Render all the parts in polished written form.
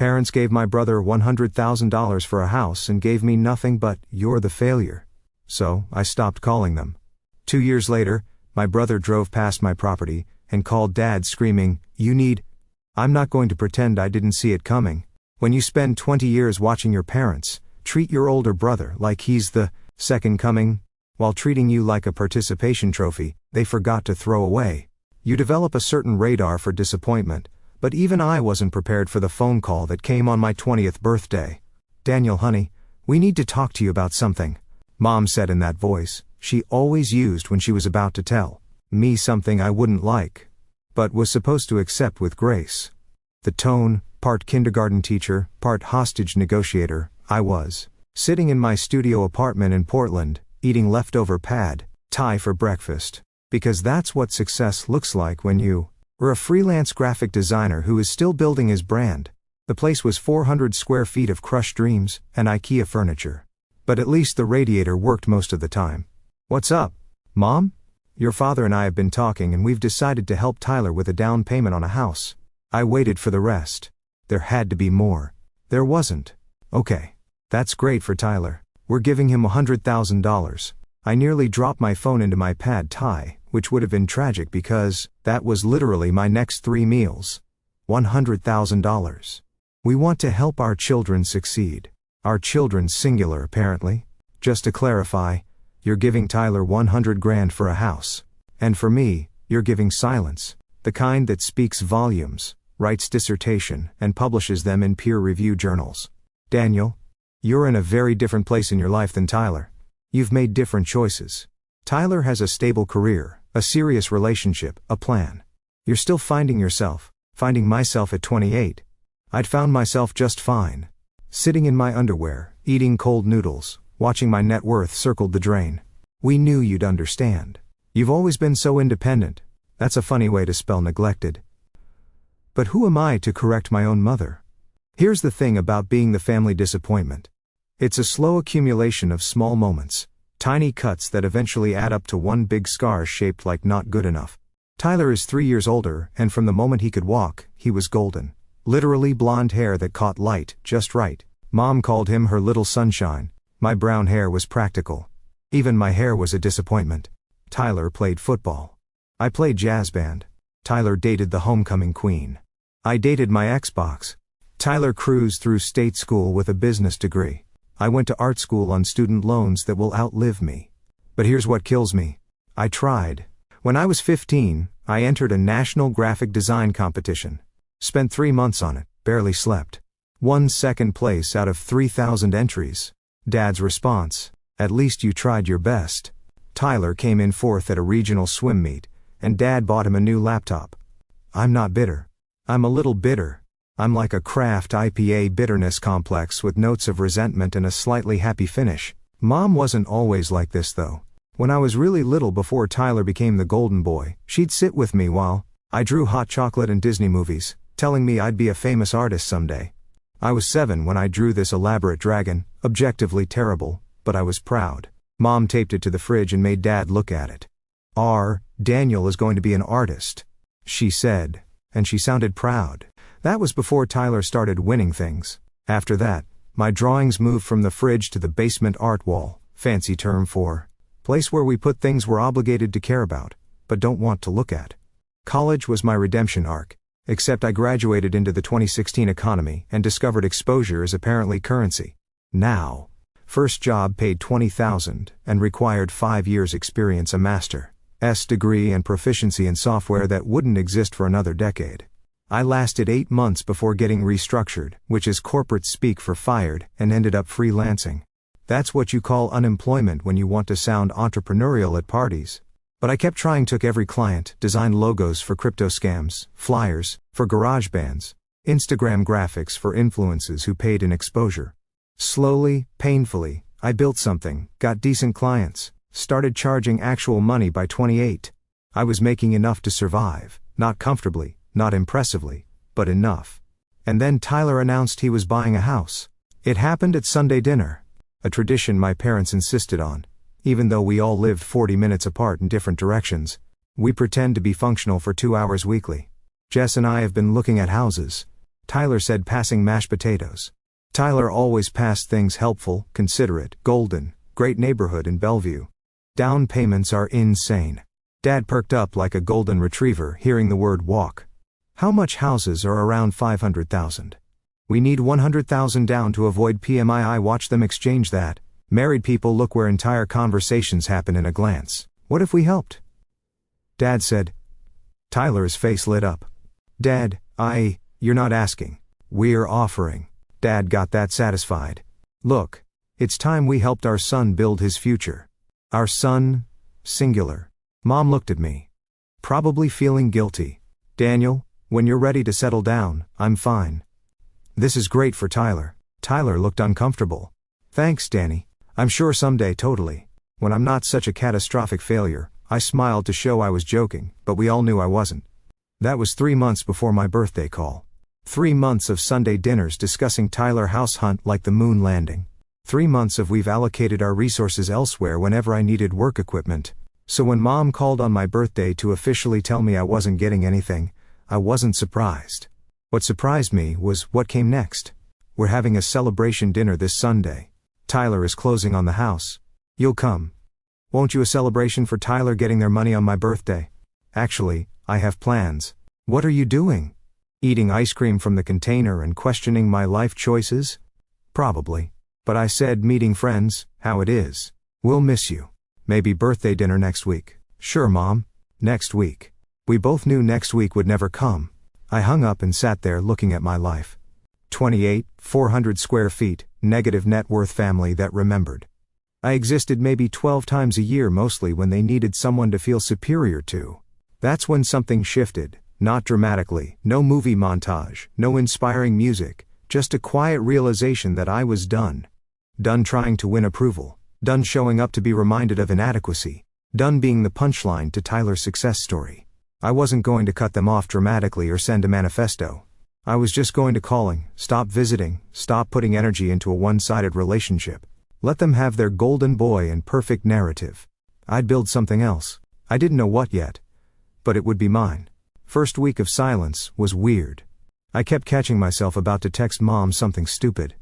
Parents gave my brother $100,000 for a house and gave me nothing but, "You're the failure." So, I stopped calling them. 2 years later, my brother drove past my property and called Dad screaming, "You need..." I'm not going to pretend I didn't see it coming. When you spend 20 years watching your parents treat your older brother like he's the second coming, while treating you like a participation trophy they forgot to throw away, you develop a certain radar for disappointment. But even I wasn't prepared for the phone call that came on my 20th birthday. "Daniel, honey, we need to talk to you about something," Mom said in that voice she always used when she was about to tell me something I wouldn't like, but was supposed to accept with grace. The tone, part kindergarten teacher, part hostage negotiator, I was sitting in my studio apartment in Portland, eating leftover pad thai for breakfast, because that's what success looks like when you or a freelance graphic designer who is still building his brand. The place was 400 square feet of crushed dreams and IKEA furniture. But at least the radiator worked most of the time. "What's up, Mom? Your father and I have been talking and we've decided to help Tyler with a down payment on a house." I waited for the rest. There had to be more. There wasn't. "Okay. That's great for Tyler. We're giving him $100,000. I nearly dropped my phone into my pad thai, which would have been tragic because that was literally my next 3 meals. $100,000. "We want to help our children succeed." Our children singular apparently. "Just to clarify, you're giving Tyler 100 grand for a house. And for me, you're giving silence. The kind that speaks volumes, writes dissertation, and publishes them in peer-reviewed journals. Daniel, you're in a very different place in your life than Tyler. You've made different choices. Tyler has a stable career, a serious relationship, a plan. You're still finding yourself. Finding myself at 28. I'd found myself just fine. Sitting in my underwear, eating cold noodles, watching my net worth circled the drain. We knew you'd understand. You've always been so independent. That's a funny way to spell neglected. But who am I to correct my own mother? Here's the thing about being the family disappointment. It's a slow accumulation of small moments, tiny cuts that eventually add up to one big scar shaped like not good enough. Tyler is 3 years older, and from the moment he could walk, he was golden. Literally blonde hair that caught light just right. Mom called him her little sunshine. My brown hair was practical. Even my hair was a disappointment. Tyler played football. I played jazz band. Tyler dated the homecoming queen. I dated my Xbox. Tyler cruised through state school with a business degree. I went to art school on student loans that will outlive me. But here's what kills me. I tried. When I was 15, I entered a national graphic design competition. Spent 3 months on it, barely slept. Won second place out of 3,000 entries. Dad's response: "At least you tried your best." Tyler came in 4th at a regional swim meet, and Dad bought him a new laptop. I'm not bitter. I'm a little bitter. I'm like a craft IPA bitterness complex with notes of resentment and a slightly happy finish. Mom wasn't always like this though. When I was really little before Tyler became the golden boy, she'd sit with me while I drew hot chocolate and Disney movies, telling me I'd be a famous artist someday. I was 7 when I drew this elaborate dragon, objectively terrible, but I was proud. Mom taped it to the fridge and made Dad look at it. Daniel is going to be an artist," she said, and she sounded proud. That was before Tyler started winning things. After that, my drawings moved from the fridge to the basement art wall, fancy term for place where we put things we're obligated to care about, but don't want to look at. College was my redemption arc, except I graduated into the 2016 economy and discovered exposure is apparently currency. Now, first job paid $20,000 and required 5 years experience, a master's degree and proficiency in software that wouldn't exist for another decade. I lasted 8 months before getting restructured, which is corporate speak for fired, and ended up freelancing. That's what you call unemployment when you want to sound entrepreneurial at parties. But I kept trying, took every client, designed logos for crypto scams, flyers for garage bands, Instagram graphics for influencers who paid in exposure. Slowly, painfully, I built something, got decent clients, started charging actual money by 28. I was making enough to survive, not comfortably, not impressively, but enough. And then Tyler announced he was buying a house. It happened at Sunday dinner, a tradition my parents insisted on. Even though we all lived 40 minutes apart in different directions, we pretend to be functional for 2 hours weekly. Jess and I have been looking at houses. Tyler said, passing mashed potatoes. Tyler always passed things helpful, considerate, golden, great neighborhood in Bellevue. Down payments are insane. Dad perked up like a golden retriever hearing the word walk. How much houses are around 500,000? We need 100,000 down to avoid PMI. Watch them exchange that. Married people look where entire conversations happen in a glance. What if we helped? Dad said. Tyler's face lit up. Dad, you're not asking. We're offering. Dad got that satisfied. Look, it's time we helped our son build his future. Our son, singular. Mom looked at me. Probably feeling guilty. Daniel, when you're ready to settle down, I'm fine. This is great for Tyler. Tyler looked uncomfortable. Thanks, Danny. I'm sure someday. Totally. When I'm not such a catastrophic failure. I smiled to show I was joking, but we all knew I wasn't. That was 3 months before my birthday call. 3 months of Sunday dinners discussing Tyler house hunt like the moon landing. 3 months of we've allocated our resources elsewhere whenever I needed work equipment. So when Mom called on my birthday to officially tell me I wasn't getting anything, I wasn't surprised. What surprised me was what came next. We're having a celebration dinner this Sunday. Tyler is closing on the house. You'll come. Won't you? A celebration for Tyler getting their money on my birthday? Actually, I have plans. What are you doing? Eating ice cream from the container and questioning my life choices? Probably. But I said, meeting friends, how it is. We'll miss you. Maybe birthday dinner next week. Sure, Mom. Next week. We both knew next week would never come. I hung up and sat there looking at my life. 28, 400 square feet, negative net worth family that remembered. I existed maybe 12 times a year, mostly when they needed someone to feel superior to. That's when something shifted, not dramatically, no movie montage, no inspiring music, just a quiet realization that I was done. Done trying to win approval, done showing up to be reminded of inadequacy, done being the punchline to Tyler's success story. I wasn't going to cut them off dramatically or send a manifesto. I was just going to calling, stop visiting, stop putting energy into a one-sided relationship. Let them have their golden boy and perfect narrative. I'd build something else. I didn't know what yet. But it would be mine. First week of silence was weird. I kept catching myself about to text Mom something stupid.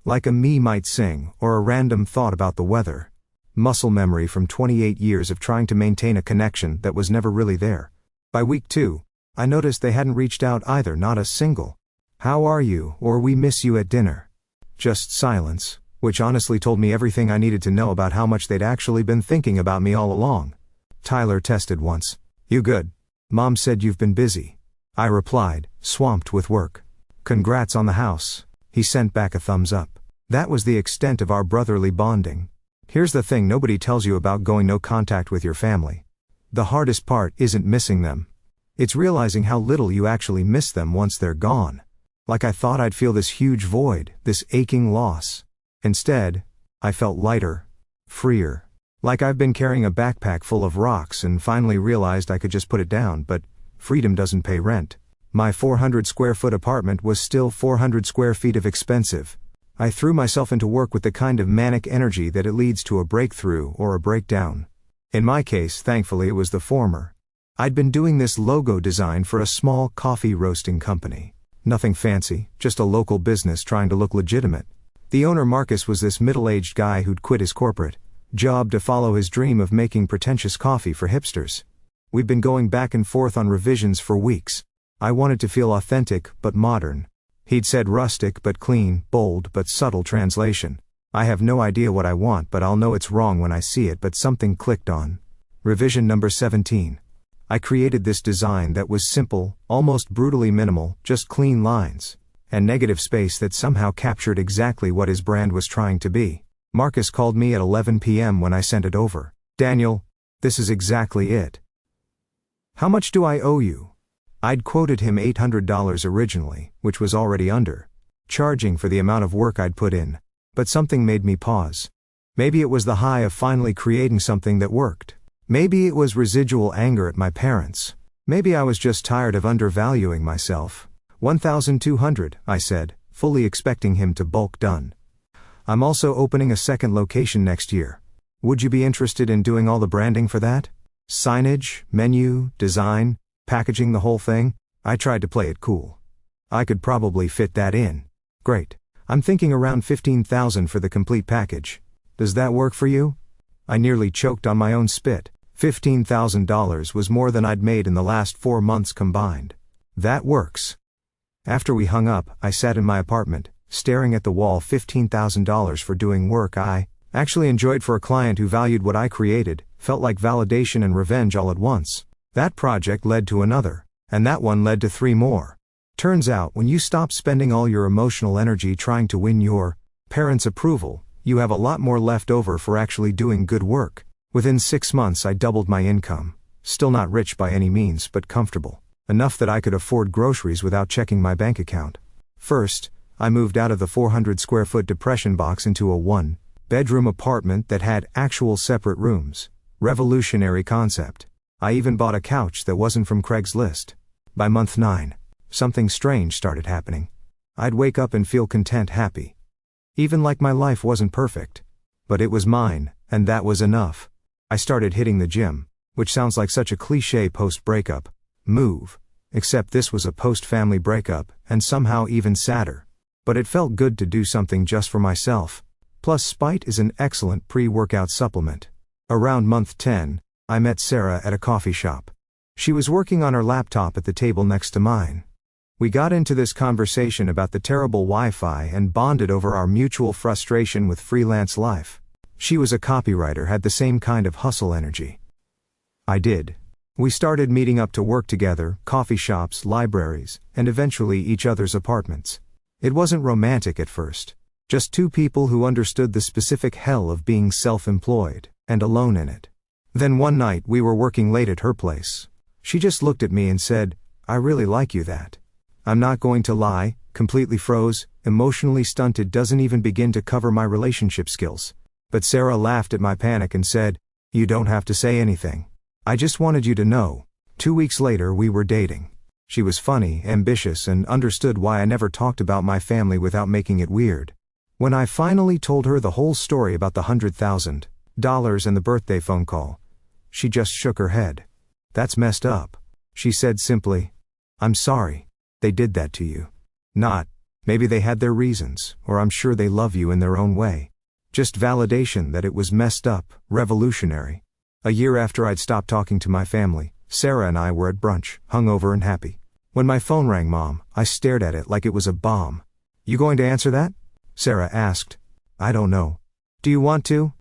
Like a me might sing, or a random thought about the weather. Muscle memory from 28 years of trying to maintain a connection that was never really there. By week 2, I noticed they hadn't reached out either, not a single. How are you, or we miss you at dinner. Just silence, which honestly told me everything I needed to know about how much they'd actually been thinking about me all along. Tyler tested once. You good? Mom said you've been busy. I replied, swamped with work. Congrats on the house. He sent back a thumbs up. That was the extent of our brotherly bonding. Here's the thing nobody tells you about going no contact with your family. The hardest part isn't missing them. It's realizing how little you actually miss them once they're gone. Like I thought I'd feel this huge void, this aching loss. Instead, I felt lighter, freer. Like I've been carrying a backpack full of rocks and finally realized I could just put it down, but freedom doesn't pay rent. My 400 square foot apartment was still 400 square feet of expensive. I threw myself into work with the kind of manic energy that it leads to a breakthrough or a breakdown. In my case, thankfully, it was the former. I'd been doing this logo design for a small coffee roasting company. Nothing fancy, just a local business trying to look legitimate. The owner, Marcus, was this middle-aged guy who'd quit his corporate job to follow his dream of making pretentious coffee for hipsters. We'd been going back and forth on revisions for weeks. I wanted to feel authentic but modern. He'd said rustic but clean, bold but subtle translation. I have no idea what I want, but I'll know it's wrong when I see it. But something clicked on. Revision number 17. I created this design that was simple, almost brutally minimal, just clean lines and negative space that somehow captured exactly what his brand was trying to be. Marcus called me at 11 p.m. when I sent it over. Daniel, this is exactly it. How much do I owe you? I'd quoted him $800 originally, which was already under charging for the amount of work I'd put in. But something made me pause. Maybe it was the high of finally creating something that worked. Maybe it was residual anger at my parents. Maybe I was just tired of undervaluing myself. 1,200, I said, fully expecting him to bulk done. I'm also opening a second location next year. Would you be interested in doing all the branding for that? Signage, menu, design, packaging, the whole thing? I tried to play it cool. I could probably fit that in. Great. I'm thinking around $15,000 for the complete package. Does that work for you? I nearly choked on my own spit. $15,000 was more than I'd made in the last 4 months combined. That works. After we hung up, I sat in my apartment, staring at the wall. $15,000 for doing work I actually enjoyed for a client who valued what I created, felt like validation and revenge all at once. That project led to another, and that one led to 3 more. Turns out when you stop spending all your emotional energy trying to win your parents' approval, you have a lot more left over for actually doing good work. Within 6 months I doubled my income. Still not rich by any means, but comfortable. Enough that I could afford groceries without checking my bank account. First, I moved out of the 400 square foot depression box into a 1-bedroom apartment that had actual separate rooms. Revolutionary concept. I even bought a couch that wasn't from Craigslist. By month 9, something strange started happening. I'd wake up and feel content, happy. Even like my life wasn't perfect. But it was mine, and that was enough. I started hitting the gym, which sounds like such a cliché post-breakup move, except this was a post-family breakup, and somehow even sadder. But it felt good to do something just for myself. Plus Spite is an excellent pre-workout supplement. Around month 10, I met Sarah at a coffee shop. She was working on her laptop at the table next to mine. We got into this conversation about the terrible Wi-Fi and bonded over our mutual frustration with freelance life. She was a copywriter, had the same kind of hustle energy I did. We started meeting up to work together, coffee shops, libraries, and eventually each other's apartments. It wasn't romantic at first. Just 2 people who understood the specific hell of being self-employed, and alone in it. Then one night we were working late at her place. She just looked at me and said, "I really like you that." I'm not going to lie, completely froze, emotionally stunted, doesn't even begin to cover my relationship skills. But Sarah laughed at my panic and said, "You don't have to say anything. I just wanted you to know." 2 weeks later we were dating. She was funny, ambitious, and understood why I never talked about my family without making it weird. When I finally told her the whole story about the $100,000 and the birthday phone call, she just shook her head. "That's messed up," she said simply. "I'm sorry they did that to you. Not, maybe they had their reasons, or I'm sure they love you in their own way. Just validation that it was messed up, revolutionary." A year after I'd stopped talking to my family, Sarah and I were at brunch, hungover and happy. When my phone rang, Mom, I stared at it like it was a bomb. "You going to answer that?" Sarah asked. "I don't know. Do you want to?"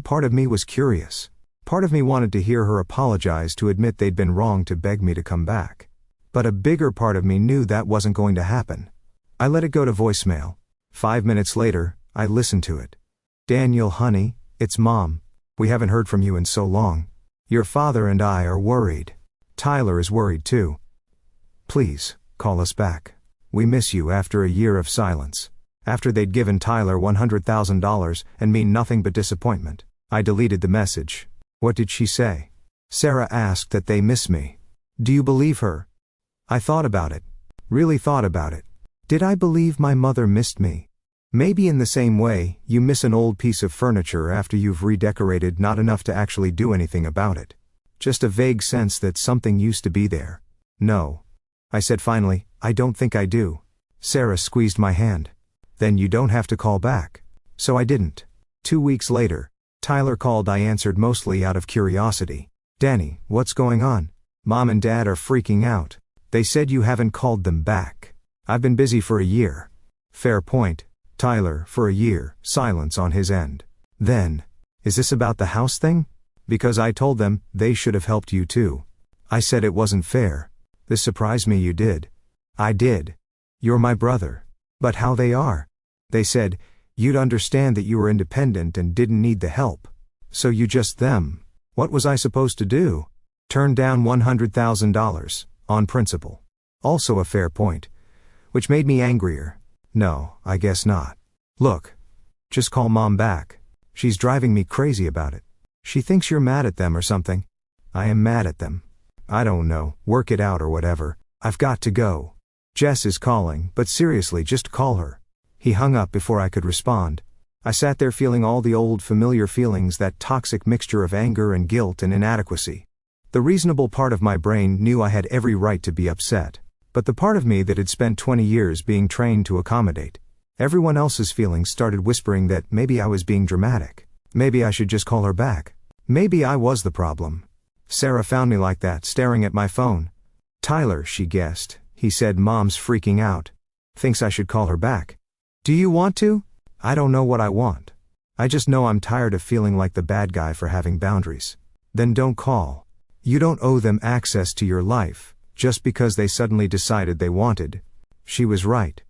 Part of me was curious. Part of me wanted to hear her apologize, to admit they'd been wrong, to beg me to come back. But a bigger part of me knew that wasn't going to happen. I let it go to voicemail. 5 minutes later, I listened to it. "Daniel, honey, it's Mom. We haven't heard from you in so long. Your father and I are worried. Tyler is worried too. Please, call us back. We miss you." After a year of silence. After they'd given Tyler $100,000 and me nothing but disappointment, I deleted the message. What did she say? Sarah asked that they miss me. Do you believe her? I thought about it. Really thought about it. Did I believe my mother missed me? Maybe in the same way, you miss an old piece of furniture after you've redecorated, not enough to actually do anything about it. Just a vague sense that something used to be there. No. I said finally, I don't think I do. Sarah squeezed my hand. Then you don't have to call back. So I didn't. 2 weeks later, Tyler called. I answered mostly out of curiosity. Danny, what's going on? Mom and Dad are freaking out. They said you haven't called them back. I've been busy for a year. Fair point. Tyler, for a year, silence on his end. Then, is this about the house thing? Because I told them, they should have helped you too. I said it wasn't fair. This surprised me you did. I did. You're my brother. But how they are? They said, you'd understand that you were independent and didn't need the help. So you just them. What was I supposed to do? Turn down $100,000, on principle. Also a fair point. Which made me angrier. No, I guess not. Look. Just call Mom back. She's driving me crazy about it. She thinks you're mad at them or something. I am mad at them. I don't know, work it out or whatever. I've got to go. Jess is calling, but seriously, just call her. He hung up before I could respond. I sat there feeling all the old familiar feelings, that toxic mixture of anger and guilt and inadequacy. The reasonable part of my brain knew I had every right to be upset. But the part of me that had spent 20 years being trained to accommodate everyone else's feelings started whispering that maybe I was being dramatic. Maybe I should just call her back. Maybe I was the problem. Sarah found me like that, staring at my phone. "Tyler," she guessed. He said, "Mom's freaking out. Thinks I should call her back." "Do you want to?" "I don't know what I want. I just know I'm tired of feeling like the bad guy for having boundaries." "Then don't call. You don't owe them access to your life, just because they suddenly decided they wanted." She was right.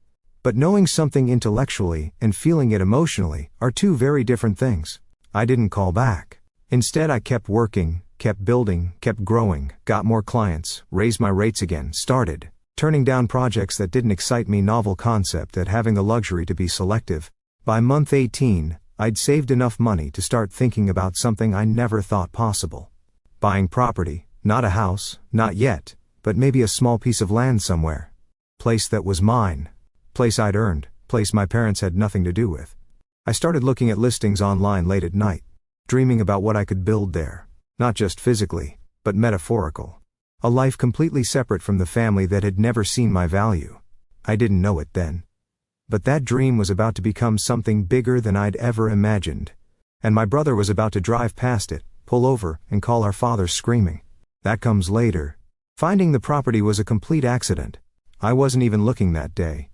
But knowing something intellectually and feeling it emotionally are two very different things. I didn't call back. Instead, I kept working, kept building, kept growing, got more clients, raised my rates again, started turning down projects that didn't excite me, novel concept at having the luxury to be selective. By month 18, I'd saved enough money to start thinking about something I never thought possible. Buying property, not a house, not yet, but maybe a small piece of land somewhere. Place that was mine. Place I'd earned, place my parents had nothing to do with. I started looking at listings online late at night, dreaming about what I could build there, not just physically, but metaphorical. A life completely separate from the family that had never seen my value. I didn't know it then. But that dream was about to become something bigger than I'd ever imagined. And my brother was about to drive past it, pull over, and call our father screaming. That comes later. Finding the property was a complete accident. I wasn't even looking that day.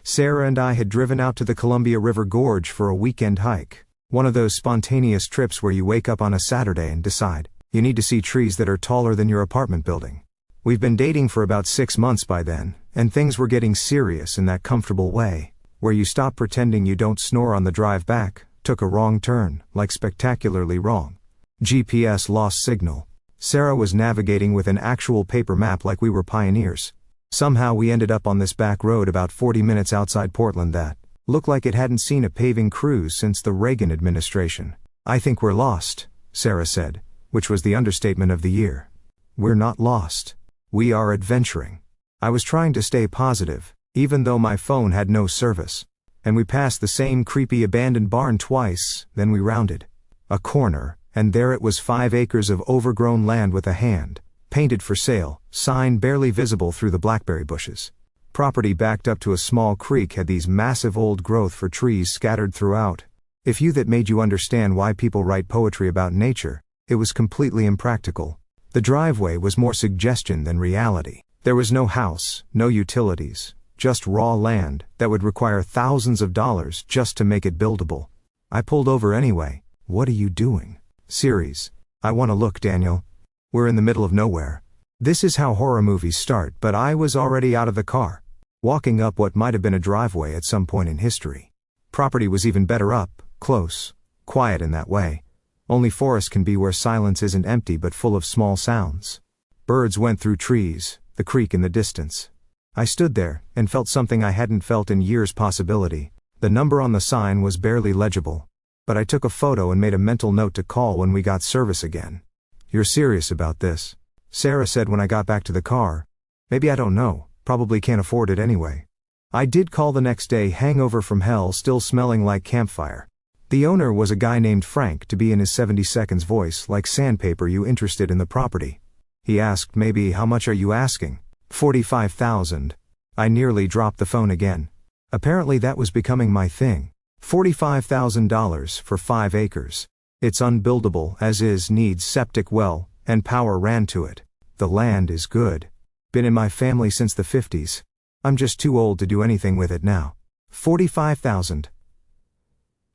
Sarah and I had driven out to the Columbia River Gorge for a weekend hike. One of those spontaneous trips where you wake up on a Saturday and decide you need to see trees that are taller than your apartment building. We've been dating for about 6 months by then, and things were getting serious in that comfortable way, where you stop pretending you don't snore on the drive back, took a wrong turn, like spectacularly wrong. GPS lost signal. Sarah was navigating with an actual paper map like we were pioneers. Somehow we ended up on this back road about 40 minutes outside Portland that looked like it hadn't seen a paving crew since the Reagan administration. "I think we're lost," Sarah said, which was the understatement of the year. "We're not lost. We are adventuring." I was trying to stay positive, even though my phone had no service. And we passed the same creepy abandoned barn twice, then we rounded a corner, and there it was, 5 acres of overgrown land with a hand painted "for sale" sign barely visible through the blackberry bushes. Property backed up to a small creek had these massive old growth for trees scattered throughout. If you that made you understand why people write poetry about nature, it was completely impractical. The driveway was more suggestion than reality. There was no house, no utilities, just raw land that would require thousands of dollars just to make it buildable. I pulled over anyway. "What are you doing?" "Series. I want to look, Daniel. We're in the middle of nowhere." This is how horror movies start, but I was already out of the car, walking up what might have been a driveway at some point in history. Property was even better up, close, quiet in that way. Only forest can be, where silence isn't empty but full of small sounds. Birds went through trees, the creek in the distance. I stood there and felt something I hadn't felt in years, possibility. The number on the sign was barely legible. But I took a photo and made a mental note to call when we got service again. "You're serious about this?" Sarah said when I got back to the car. "Maybe, I don't know, probably can't afford it anyway." I did call the next day, hangover from hell, still smelling like campfire. The owner was a guy named Frank, to be in his 70 seconds voice like sandpaper. "You interested in the property?" He asked, "Maybe. How much are you asking?" $45,000. I nearly dropped the phone again. Apparently that was becoming my thing. $45,000 for 5 acres. It's unbuildable as is, needs septic well, and power ran to it. The land is good. Been in my family since the 50s. I'm just too old to do anything with it now. $45,000.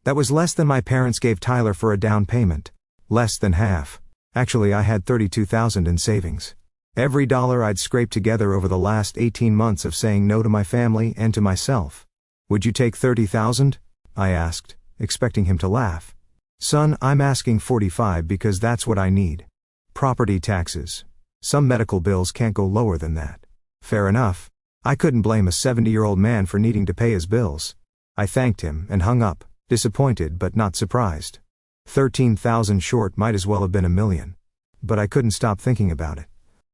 That was less than my parents gave Tyler for a down payment. Less than half. Actually, I had $32,000 in savings. Every dollar I'd scraped together over the last 18 months of saying no to my family and to myself. "Would you take 30,000? I asked, expecting him to laugh. "Son, I'm asking 45 because that's what I need. Property taxes. Some medical bills can't go lower than that." Fair enough. I couldn't blame a 70-year-old man for needing to pay his bills. I thanked him and hung up, disappointed but not surprised. 13,000 short might as well have been $1 million. But I couldn't stop thinking about it.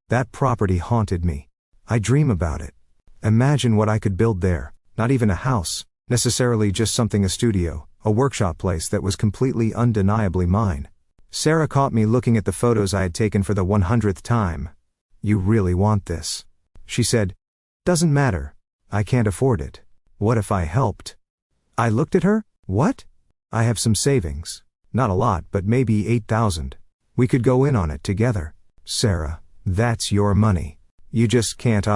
That property haunted me. I dream about it. Imagine what I could build there. Not even a house, necessarily, just something, a studio, a workshop place that was completely undeniably mine. Sarah caught me looking at the photos I had taken for the 100th time. "You really want this?" she said. Doesn't matter. I can't afford it. What if I helped? I looked at her. What? I have some savings. Not a lot, but maybe 8,000. We could go in on it together. Sarah, that's your money. You just can't.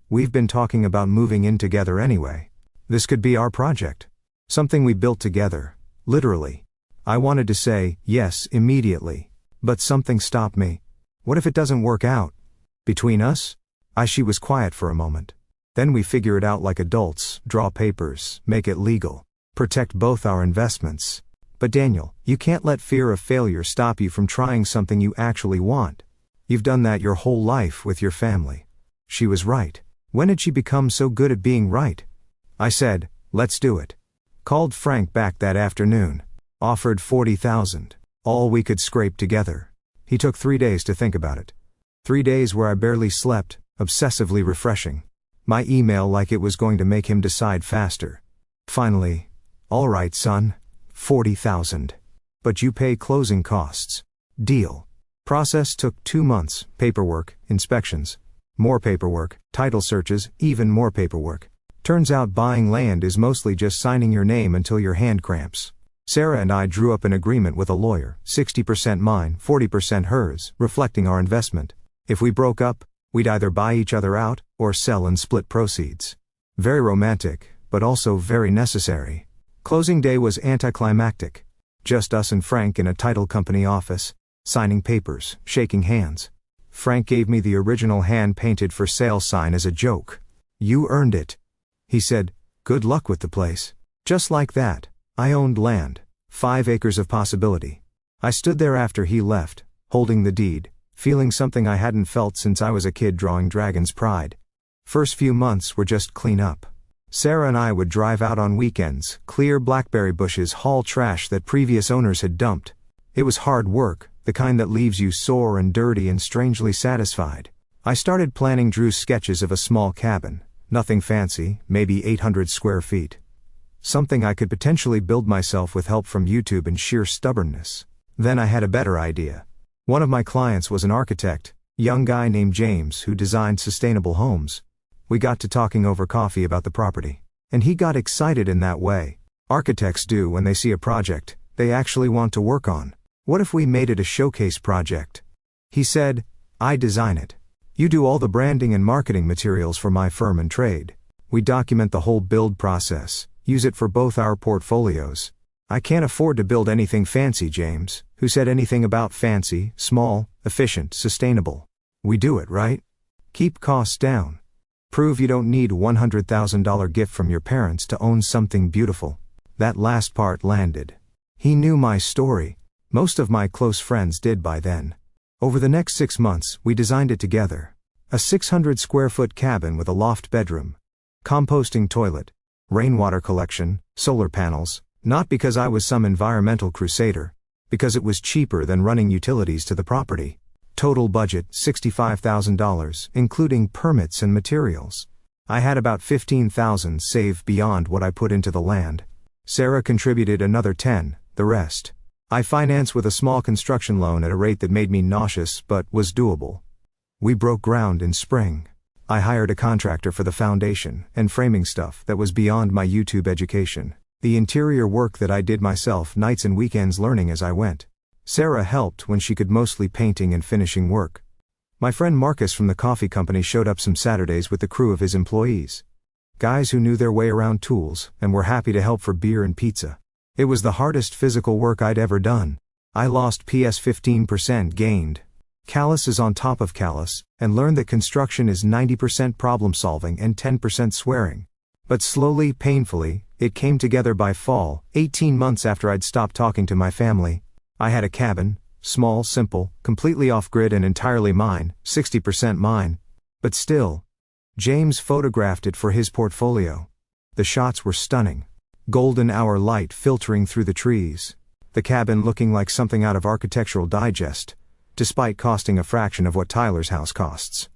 We've been talking about moving in together anyway. This could be our project. Something we built together. Literally. I wanted to say yes immediately. But something stopped me. What if it doesn't work out? Between us? She was quiet for a moment. Then we figure it out like adults, draw papers, make it legal, protect both our investments. But Daniel, you can't let fear of failure stop you from trying something you actually want. You've done that your whole life with your family. She was right. When did she become so good at being right? I said, let's do it. Called Frank back that afternoon. Offered 40,000. All we could scrape together. He took 3 days to think about it. 3 days where I barely slept, obsessively refreshing my email like it was going to make him decide faster. Finally, all right son, 40,000. But you pay closing costs. Deal. Process took 2 months, paperwork, inspections. More paperwork, title searches, even more paperwork. Turns out buying land is mostly just signing your name until your hand cramps. Sarah and I drew up an agreement with a lawyer, 60% mine, 40% hers, reflecting our investment. If we broke up, we'd either buy each other out, or sell and split proceeds. Very romantic, but also very necessary. Closing day was anticlimactic. Just us and Frank in a title company office, signing papers, shaking hands. Frank gave me the original hand-painted for sale sign as a joke. You earned it. He said, good luck with the place. Just like that, I owned land. 5 acres of possibility. I stood there after he left, holding the deed, feeling something I hadn't felt since I was a kid drawing Dragon's Pride. First few months were just clean up. Sarah and I would drive out on weekends, clear blackberry bushes, haul trash that previous owners had dumped. It was hard work, the kind that leaves you sore and dirty and strangely satisfied. I started planning Drew's sketches of a small cabin, nothing fancy, maybe 800 square feet. Something I could potentially build myself with help from YouTube and sheer stubbornness. Then I had a better idea. One of my clients was an architect, young guy named James who designed sustainable homes. We got to talking over coffee about the property. And he got excited in that way. Architects do when they see a project they actually want to work on. What if we made it a showcase project? He said, I design it. You do all the branding and marketing materials for my firm and trade. We document the whole build process, use it for both our portfolios. I can't afford to build anything fancy, James. Who said anything about fancy, small, efficient, sustainable? We do it, right? Keep costs down. Prove you don't need $100,000 gift from your parents to own something beautiful. That last part landed. He knew my story. Most of my close friends did by then. Over the next 6 months, we designed it together. A 600 square foot cabin with a loft bedroom, composting toilet, rainwater collection, solar panels, not because I was some environmental crusader, because it was cheaper than running utilities to the property. Total budget, $65,000, including permits and materials. I had about $15,000 saved beyond what I put into the land. Sarah contributed another $10,000, the rest I financed with a small construction loan at a rate that made me nauseous but was doable. We broke ground in spring. I hired a contractor for the foundation and framing stuff that was beyond my YouTube education. The interior work that I did myself, nights and weekends learning as I went. Sarah helped when she could, mostly painting and finishing work. My friend Marcus from the coffee company showed up some Saturdays with the crew of his employees. Guys who knew their way around tools and were happy to help for beer and pizza. It was the hardest physical work I'd ever done. I lost PS 15%, gained calluses on top of callus, and learned that construction is 90% problem solving and 10% swearing. But slowly, painfully, it came together by fall, 18 months after I'd stopped talking to my family. I had a cabin, small, simple, completely off-grid and entirely mine, 60% mine. But still, James photographed it for his portfolio. The shots were stunning. Golden hour light filtering through the trees. The cabin looking like something out of Architectural Digest, despite costing a fraction of what Tyler's house costs.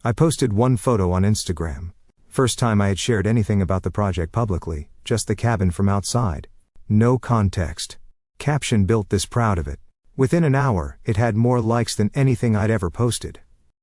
I posted one photo on Instagram. First time I had shared anything about the project publicly, just the cabin from outside. No context. Caption: built this proud of it. Within an hour, it had more likes than anything I'd ever posted.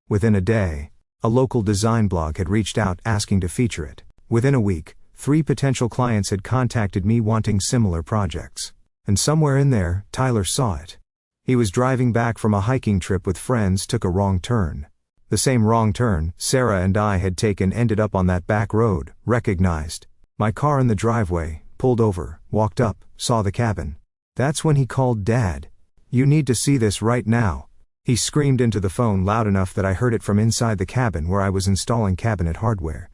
Within a day, A local design blog had reached out asking to feature it. Within a week, 3 potential clients had contacted me wanting similar projects. And somewhere in there, Tyler saw it. He was driving back from a hiking trip with friends, took a wrong turn. The same wrong turn Sarah and I had taken ended up on that back road, recognized my car in the driveway, pulled over, walked up, saw the cabin. That's when he called Dad. "You need to see this right now." He screamed into the phone loud enough that I heard it from inside the cabin where I was installing cabinet hardware.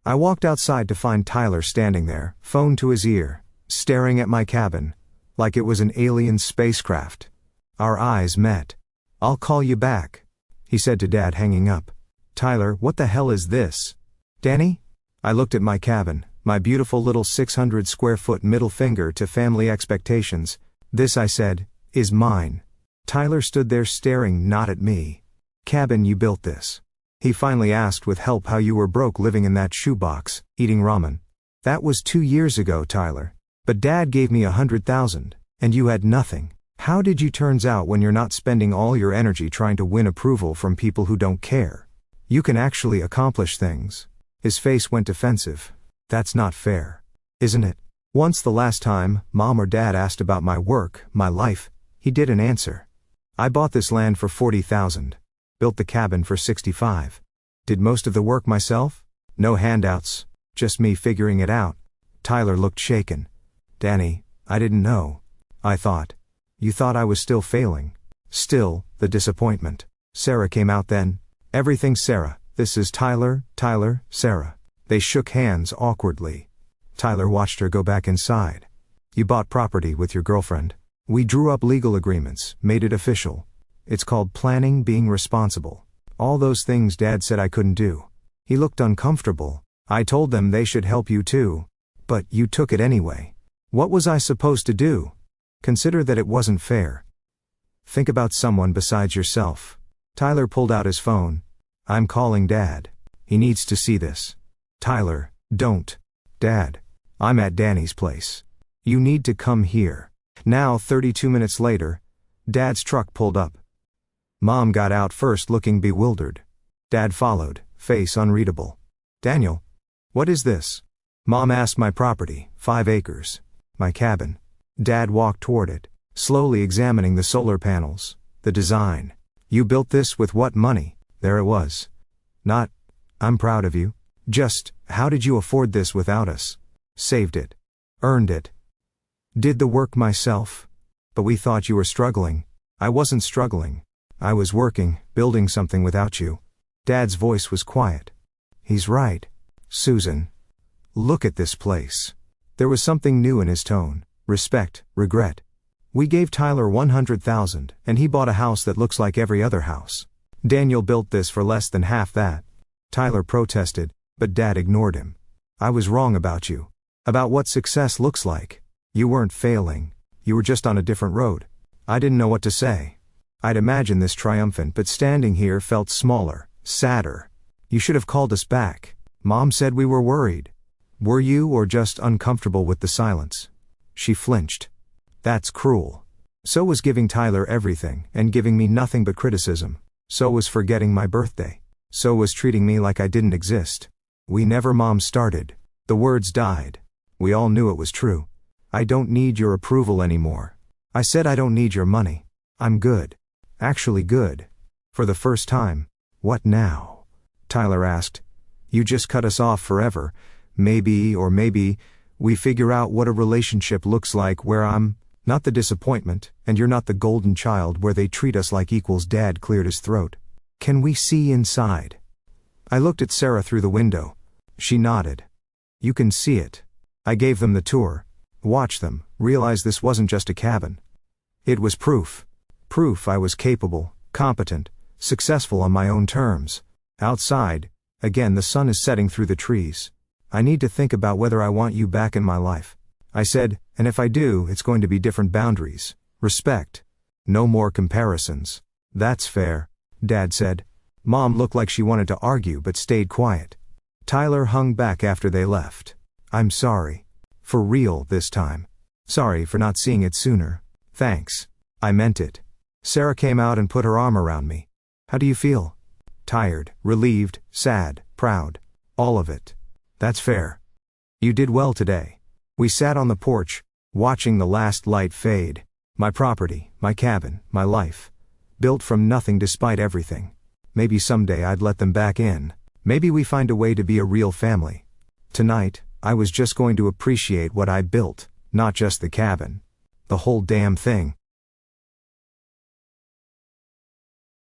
I walked outside to find Tyler standing there, phone to his ear, staring at my cabin, like it was an alien spacecraft. Our eyes met. "I'll call you back," he said to Dad, hanging up. "Tyler, what the hell is this?" "Danny?" I looked at my cabin, my beautiful little 600 square foot middle finger to family expectations. "This," I said, "is mine." Tyler stood there staring, not at me. "Cabin, you built this?" He finally asked with help how you were broke living in that shoebox, eating ramen. "That was 2 years ago, Tyler. But Dad gave me $100,000, and you had nothing. How did you turns out when you're not spending all your energy trying to win approval from people who don't care? You can actually accomplish things." His face went defensive. "That's not fair. Isn't it? Once the last time Mom or Dad asked about my work, my life, he didn't answer. I bought this land for $40,000. Built the cabin for $65,000. Did most of the work myself. No handouts, just me figuring it out." Tyler looked shaken. "Danny, I didn't know. I thought. You thought I was still failing." Still, the disappointment. "Sarah came out then." "Everything Sarah. This is Tyler, Sarah." They shook hands awkwardly. Tyler watched her go back inside. "You bought property with your girlfriend. We drew up legal agreements, made it official. It's called planning, being responsible. All those things Dad said I couldn't do." He looked uncomfortable. "I told them they should help you too. But you took it anyway. What was I supposed to do? Consider that it wasn't fair. Think about someone besides yourself." Tyler pulled out his phone. "I'm calling Dad. He needs to see this." "Tyler, don't. Dad. I'm at Danny's place. You need to come here." Now 32 minutes later, Dad's truck pulled up. Mom got out first, looking bewildered. Dad followed, face unreadable. "Daniel, what is this?" Mom asked. "My property, 5 acres. My cabin." Dad walked toward it, slowly examining the solar panels, the design. "You built this with what money?" There it was. Not, "I'm proud of you." Just, "How did you afford this without us?" "Saved it. Earned it. Did the work myself." "But we thought you were struggling." "I wasn't struggling. I was working, building something without you." Dad's voice was quiet. "He's right. Susan. Look at this place." There was something new in his tone. Respect, regret. "We gave Tyler $100,000, and he bought a house that looks like every other house. Daniel built this for less than half that." Tyler protested, but Dad ignored him. "I was wrong about you. About what success looks like. You weren't failing. You were just on a different road." I didn't know what to say. I'd imagined this triumphant, but standing here felt smaller, sadder. "You should have called us back. Mom said we were worried." "Were you, or just uncomfortable with the silence?" She flinched. "That's cruel. So was giving Tyler everything, and giving me nothing but criticism. So was forgetting my birthday. So was treating me like I didn't exist. We never." Mom started. The words died. We all knew it was true. "I don't need your approval anymore." I said, "I don't need your money. I'm good. Actually good. For the first time." "What now?" Tyler asked. "You just cut us off forever. Maybe we figure out what a relationship looks like where I'm not the disappointment, and you're not the golden child, where they treat us like equals." Dad cleared his throat. "Can we see inside?" I looked at Sarah through the window. She nodded. "You can see it." I gave them the tour. Watched them, realized this wasn't just a cabin. It was proof. Proof I was capable, competent, successful on my own terms. Outside, again the sun is setting through the trees. "I need to think about whether I want you back in my life," I said, "and if I do, it's going to be different boundaries. Respect. No more comparisons." "That's fair," Dad said. Mom looked like she wanted to argue but stayed quiet. Tyler hung back after they left. "I'm sorry. For real this time. Sorry for not seeing it sooner." "Thanks. I meant it." Sarah came out and put her arm around me. "How do you feel?" tired, relieved, sad, proud. All of it. That's fair. You did well today. We sat on the porch, watching the last light fade. My property, my cabin, my life. Built from nothing despite everything. Maybe someday I'd let them back in. Maybe we find a way to be a real family. Tonight, I was just going to appreciate what I built, not just the cabin. The whole damn thing.